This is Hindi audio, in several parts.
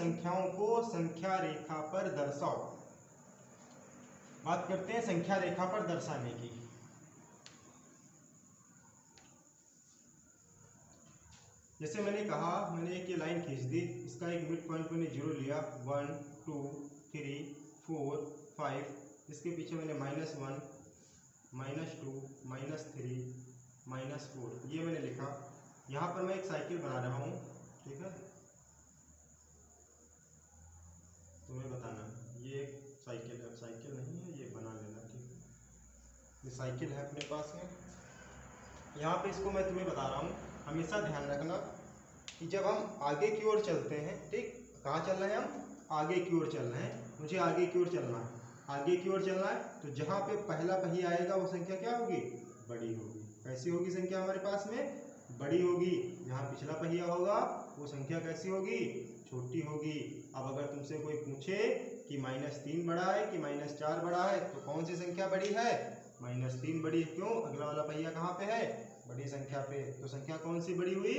संख्याओं को संख्या रेखा पर दर्शाओ। बात करते हैं संख्या रेखा पर दर्शाने की। जैसे मैंने कहा, मैंने एक ये लाइन खींच दी, इसका एक मिड पॉइंट मैंने 0 लिया, 1 2 3 4 5, इसके पीछे मैंने -1 -2 -3 -4 ये मैंने लिखा। यहाँ पर मैं एक साइकिल बना रहा हूँ, ठीक है, तुम्हें बताना ये एक साइकिल है, साइकिल नहीं है ये बना लेना, ठीक है, ये साइकिल है अपने पास में। यहाँ पे इसको मैं तुम्हें बता रहा हूँ, हमेशा ध्यान रखना कि जब हम आगे की ओर चलते हैं, ठीक, कहाँ चल रहे हैं हम, आगे की ओर चल रहे हैं, मुझे आगे की ओर चलना है, आगे की ओर चलना है, तो जहाँ पे पहला पहिया आएगा वो संख्या क्या होगी, बड़ी होगी। कैसी होगी संख्या हमारे पास में, बड़ी होगी। जहाँ पिछला पहिया होगा वो संख्या कैसी होगी, छोटी होगी। अब अगर तुमसे कोई पूछे कि -3 बड़ा है कि -4 बड़ा है, तो कौन सी संख्या बड़ी है, -3 बड़ी है। क्यों, अगला वाला पहिया कहाँ पे है, बड़ी संख्या पे, तो संख्या कौन सी बड़ी हुई,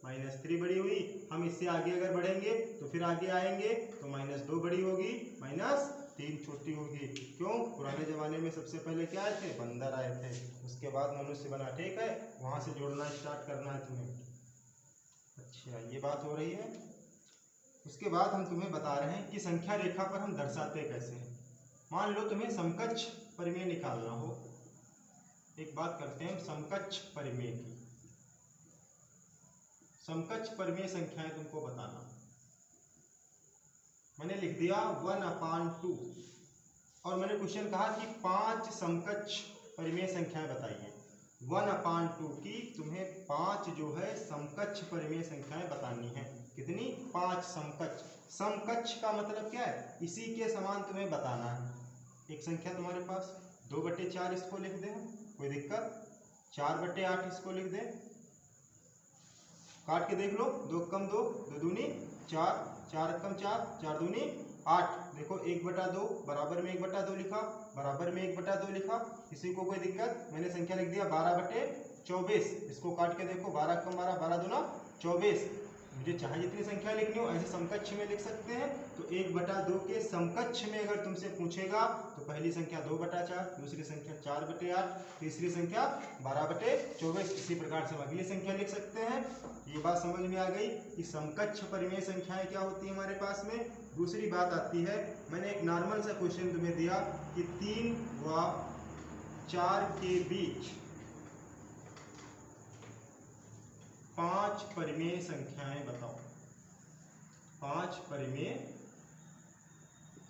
-3 बड़ी हुई। हम इससे आगे अगर बढ़ेंगे तो फिर आगे आएंगे तो -2 बड़ी होगी, -3 छोटी होगी। क्यों, पुराने जमाने में सबसे पहले क्या आए थे, बंदर आए थे, उसके बाद मनुष्य बना, ठीक है, वहां से जोड़ना स्टार्ट करना है तुम्हें। अच्छा, ये बात हो रही है। उसके बाद हम तुम्हें बता रहे हैं कि संख्या रेखा पर हम दर्शाते कैसे हैं। मान लो तुम्हें समकक्ष परिमेय निकालना हो, एक बात करते हैं समकक्ष परिमेय की। समकक्ष परिमेय संख्याएं तुमको बताना। मैंने लिख दिया 1/2 और मैंने क्वेश्चन कहा कि 5 समकक्ष परिमेय संख्याएं बताइए। 1/2 की तुम्हें 5 जो है समकक्ष परिमेय संख्याएं बतानी है। कितनी, 5 समकक्ष। समकक्ष का मतलब क्या है, इसी के समान तुम्हें बताना है। एक संख्या तुम्हारे पास 2/4 इसको लिख दे, कोई दिक्कत, 4/8 इसको लिख दे, काट के देख लो, 2 कम 2, 2 दूनी 4, 4 कम 4, 4 दूनी 8। देखो 1/2 बराबर में 1/2 लिखा, बराबर में 1/2 लिखा, किसी को कोई दिक्कत। मैंने संख्या लिख दिया 12/24, इसको काट के देखो, 12 कम 12, 12 दूना 24। मुझे चाहे जितनी संख्या लिखनी हो ऐसे समकक्ष में लिख सकते हैं। तो 1/2 के समकक्ष में अगर तुमसे पूछेगा तो पहली संख्या 2/4, दूसरी संख्या 4/8, तीसरी संख्या 12/24। इसी प्रकार से हम अगली संख्या लिख सकते हैं। ये बात समझ में आ गई कि समकक्ष परिमेय संख्याएं क्या होती है हमारे पास में। दूसरी बात आती है, मैंने एक नॉर्मल सा क्वेश्चन तुम्हें दिया कि 3 व 4 के बीच 5 परिमेय संख्याएं बताओ। 5 परिमेय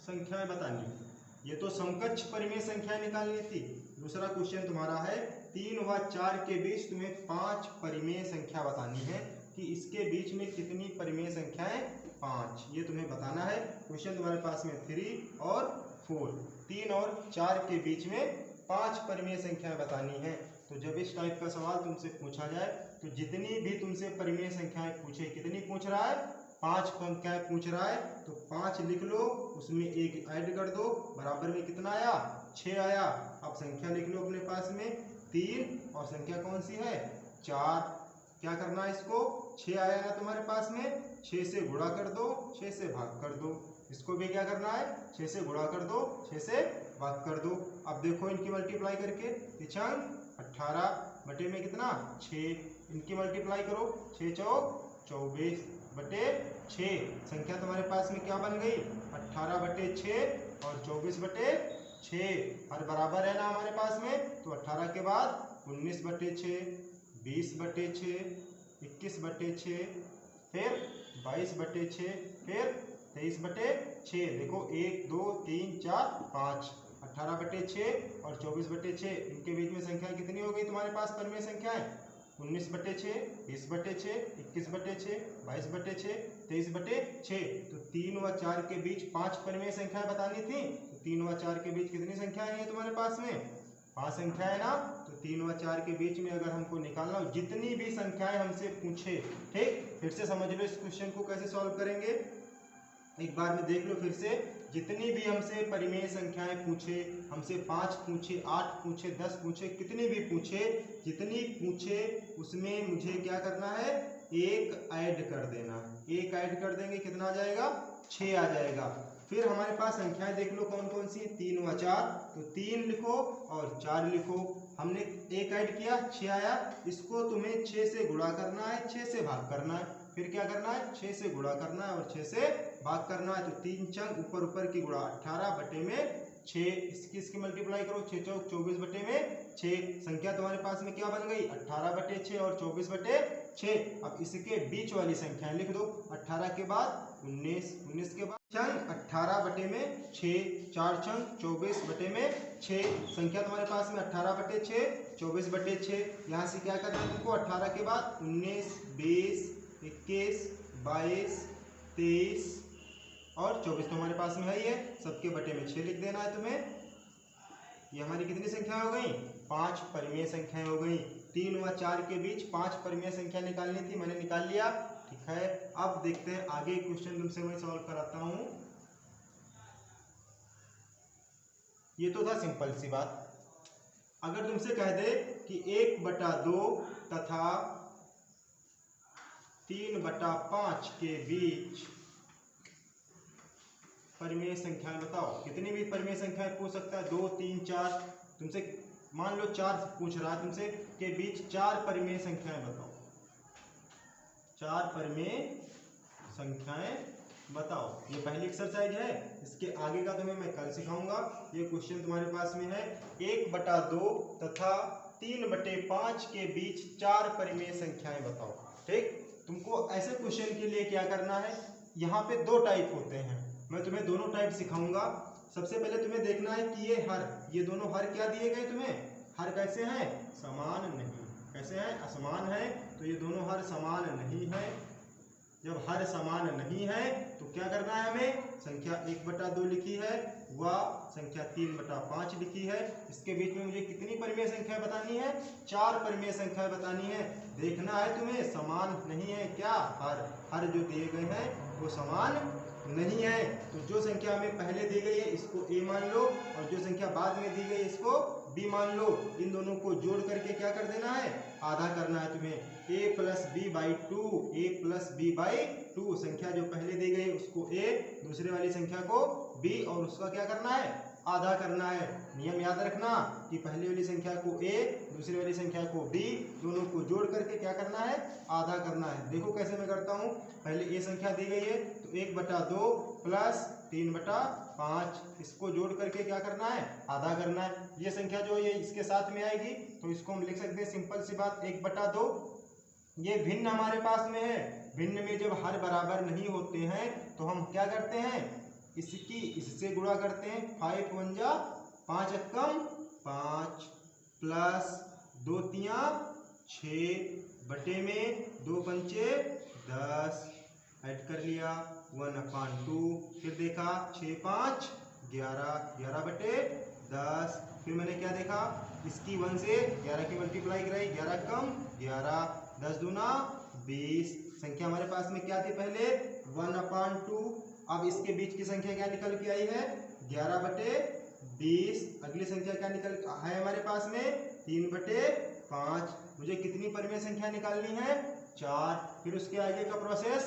संख्याएं बतानी। ये तो समकक्ष परिमेय संख्याएं निकालनी थी। दूसरा क्वेश्चन तुम्हारा है 3 व 4 के बीच तुम्हें 5 परिमेय संख्या बतानी है कि इसके बीच में कितनी परिमेय संख्याएं, 5, ये तुम्हें बताना है। क्वेश्चन तुम्हारे पास में 3 और 4, 3 और 4 के बीच में 5 परिमेय संख्याएं बतानी है। तो जब इस टाइप का सवाल तुमसे पूछा जाए तो जितनी भी तुमसे परिमेय संख्याएं पूछे, कितनी पूछ रहा है, 5 संख्याएं पूछ रहा है, तो 5 लिख लो, उसमें एक ऐड कर दो, बराबर में कितना आया, 6 आया। अब संख्या लिख लो अपने पास में 3 और संख्या कौन सी है, 4। क्या करना है इसको, 6 आया ना तुम्हारे पास में, 6 से गुणा कर दो, 6 से भाग कर दो। इसको भी क्या करना है, 6 से गुणा कर दो, 6 से भाग कर दो। अब देखो इनकी मल्टीप्लाई करके, 18 बटे में कितना, 6, इनकी मल्टीप्लाई करो, 6 चौक 24/6। संख्या तुम्हारे पास में क्या बन गई, 18/6 और 24/6। हर बराबर है ना हमारे पास में, तो 18 के बाद 19/6, 20/6, 21/6, फिर 22/6, फिर 23/6। देखो 1 2 3 4 5, 18/6 और 24/6, इनके बीच में संख्या कितनी हो गई तुम्हारे पास परिमेय संख्याएं, 19/6, 20/6, 21/6, 22/6, 23/6। तो 3 व 4 के बीच 5 परिमेय संख्याएं बतानी थी। तो 3 व 4 के बीच कितनी संख्याएं हैं तुम्हारे पास में, 5 संख्याएं ना। तो 3 व 4 के बीच में अगर हमको निकालना हो, जितनी भी संख्याएं हमसे पूछे, ठीक, फिर से समझ लो इस क्वेश्चन को कैसे सॉल्व करेंगे, एक बार में देख लो फिर से। जितनी भी हमसे परिमेय संख्याएं पूछे, हमसे 5 पूछे, 8 पूछे, 10 पूछे, कितनी भी पूछे, जितनी पूछे उसमें मुझे क्या करना है, एक ऐड कर देना। एक ऐड कर देंगे कितना आ जाएगा, 6 आ जाएगा। फिर हमारे पास संख्याएं देख लो कौन कौन सी, 3 व 4, तो 3 लिखो और 4 लिखो। हमने एक ऐड किया 6 आया, इसको तुम्हें 6 से गुणा करना है, 6 से भाग करना है। फिर क्या करना है, 6 से गुणा करना है और 6 से भाग करना है। तो 3 चंग ऊपर ऊपर की गुणा 18 बटे में 6, इसकी मल्टीप्लाई करो, 6 चौक 24 बटे में 6। संख्या तुम्हारे पास में क्या बन गई, 18 बटे 6 और 24 बटे 6। अब इसके बीच वाली संख्याएं लिख दो, 18 के बाद 19, 19 के बाद चंग 18 बटे में 6, 4 चंग 24 बटे में 6। संख्या तुम्हारे पास में 18 बटे 6, 24 बटे 6। यहाँ से क्या करना है तुमको, 18 के बाद 19, 20, 21, 22, 23 और 24 तुम्हारे पास में है ही है, सबके बटे में 6 लिख देना है तुम्हें। ये हमारी कितनी संख्या हो गई, 5 परिमेय संख्याएं हो गई। 3 व 4 के बीच 5 परिमेय संख्या निकालनी थी, मैंने निकाल लिया। ठीक है, अब देखते हैं आगे क्वेश्चन तुमसे मैं सॉल्व कराता हूं। ये तो था सिंपल सी बात। अगर तुमसे कह दे कि 1/2 तथा 3/5 के बीच परिमेय संख्याएं बताओ, कितनी भी परिमेय संख्याएं पूछ सकता है, 2, 3, 4। तुमसे मान लो 4 पूछ रहा है तुमसे के बीच 4 परिमेय संख्याएं बताओ, 4 परिमेय संख्याएं बताओ। ये पहली एक्सरसाइज है, इसके आगे का तुम्हें मैं कल सिखाऊंगा। ये क्वेश्चन तुम्हारे पास में है, 1/2 तथा 3/5 के बीच 4 परिमेय संख्याएं बताओ। ठीक, तुमको ऐसे क्वेश्चन के लिए क्या करना है, यहाँ पे 2 टाइप होते हैं, मैं तुम्हें दोनों टाइप सिखाऊंगा। सबसे पहले तुम्हें देखना है कि ये दोनों हर क्या दिए गए तुम्हें, हर कैसे हैं, समान नहीं। कैसे हैं, असमान है, तो ये दोनों हर समान नहीं है। जब हर समान नहीं है तो क्या करना है हमें, संख्या 1/2 लिखी है व संख्या 3/5 लिखी है, इसके बीच में मुझे कितनी परिमेय संख्या बतानी है, 4 परिमेय संख्या बतानी है। देखना है तुम्हें समान नहीं है क्या, हर जो दिए गए हैं वो समान नहीं है। तो जो संख्या हमें पहले दी गई है इसको a मान लो और जो संख्या बाद में दी गई है इसको b मान लो। इन दोनों को जोड़ करके क्या कर देना है, आधा करना है तुम्हें। a + b/2, a + b/2, संख्या जो पहले दी गई उसको a, दूसरे वाली संख्या को b और उसका क्या करना है, आधा करना है। नियम याद रखना कि पहले वाली संख्या को a, दूसरी वाली संख्या को b, दोनों को जोड़ करके क्या करना है, आधा करना है। देखो कैसे मैं करता हूँ, पहले a संख्या दी गई है तो 1/2 + 3/5, इसको जोड़ करके क्या करना है, आधा करना है। ये संख्या जो है इसके साथ में आएगी तो इसको हम लिख सकते हैं, सिंपल सी बात, 1/2। ये भिन्न हमारे पास में है, भिन्न में जब हर बराबर नहीं होते हैं तो हम क्या करते हैं, इससे गुणा करते हैं। 5 × 1 = 5 × 5 प्लस 2 × 3 = 6 बटे में 2 × 5 = 10, ऐड कर लिया 1/2। फिर देखा 6 × 5 = 11, 11 बटे 10। फिर मैंने क्या देखा, इसकी 1 से 11 की मल्टीप्लाई कराई, 11 कम 11, 10 दूना 20। संख्या हमारे पास में क्या थी पहले, 1/2। अब इसके बीच की संख्या क्या निकल के आई है, 11/20। अगली संख्या क्या निकल है हमारे पास में, 3/5। मुझे कितनी परिमेय संख्या निकालनी है, 4। फिर उसके आगे का प्रोसेस,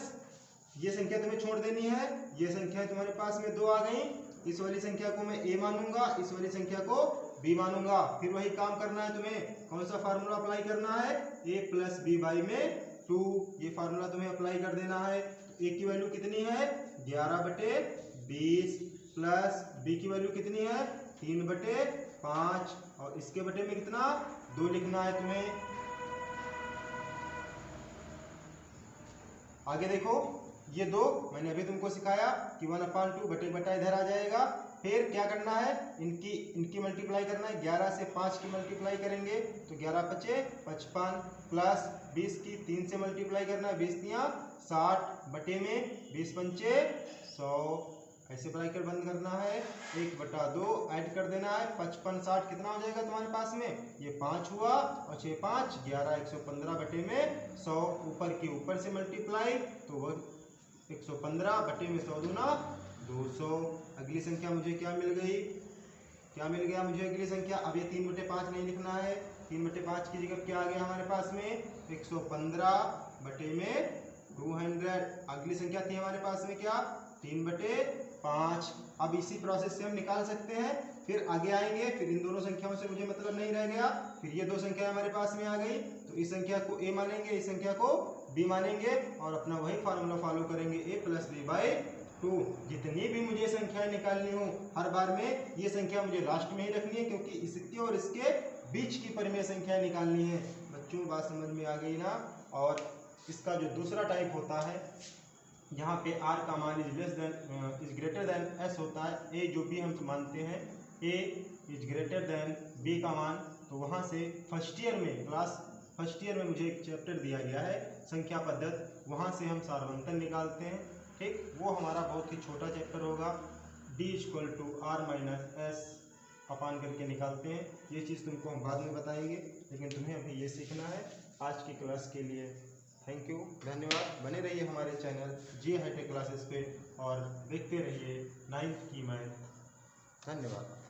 ये संख्या तुम्हें छोड़ देनी है, ये संख्या तुम्हारे पास में 2 आ गई, इस वाली संख्या को मैं a मानूंगा, इस वाली संख्या को b मानूंगा। फिर वही काम करना है तुम्हें, कौन सा फार्मूला अप्लाई करना है, a + b/2, ये फार्मूला तुम्हें अप्लाई कर देना है। तो a की वैल्यू कितनी है, 11/20 प्लस b की वैल्यू कितनी है, 3/5 और इसके बटे में कितना, 2 लिखना है तुम्हें। आगे देखो, ये 2 मैंने अभी तुमको सिखाया कि 1/2 बटे इधर आ जाएगा। फिर क्या करना है, इनकी मल्टीप्लाई करना है। 11 से 5 की मल्टीप्लाई करेंगे तो 11 × 5 = 55 प्लस 20 की 3 से मल्टीप्लाई करना है, 20 × 3 = 60 बटे में 20 × 5 = 100। ऐसे ब्रैकेट बंद करना है, 1/2 ऐड कर देना है, 55 60 कितना हो जाएगा तुम्हारे पास में, ये 5 हुआ और 6 × 5 = 11, 115 बटे में 100। ऊपर की ऊपर से मल्टीप्लाई तो वो 115 बटे में 100 दूना 200। अगली संख्या मुझे क्या मिल गई, क्या मिल गया मुझे अगली संख्या। अब ये 3/5 नहीं लिखना है, 3/5 की जगह क्या आ गया हमारे पास में, 115 बटे में 200। अगली संख्या थी हमारे पास में क्या, 3/5। अब इसी प्रोसेस से हम निकाल सकते हैं। फिर आगे आएंगे, फिर इन दोनों संख्याओं से मुझे मतलब नहीं रह गया, फिर ये दो संख्या हमारे पास में आ गई, तो इस संख्या को a मानेंगे, इस संख्या को b मानेंगे और अपना वही फार्मूला फॉलो करेंगे, a + b/2। जितनी भी मुझे संख्याएं निकालनी हो, हर बार में ये संख्या मुझे लास्ट में ही रखनी है, क्योंकि इसके और इसके बीच की परिमेय संख्या निकालनी है। बच्चों बात समझ में आ गई ना। और इसका जो दूसरा टाइप होता है, यहाँ पे r का मान इज ग्रेटर देन s होता है, a जो भी हम मानते हैं a is greater than b का मान, तो वहाँ से फर्स्ट ईयर में, क्लास फर्स्ट ईयर में मुझे एक चैप्टर दिया गया है संख्या पद्धत, वहाँ से हम सारवंतन निकालते हैं। ठीक, वो हमारा बहुत ही छोटा चैप्टर होगा, d = r - s अपान करके निकालते हैं। ये चीज़ तुमको हम बाद में बताएंगे, लेकिन तुम्हें अभी ये सीखना है। आज की क्लास के लिए थैंक यू, धन्यवाद। बने रहिए हमारे चैनल जी हाईटेक क्लासेस पे और देखते रहिए 9th की मैथ। धन्यवाद।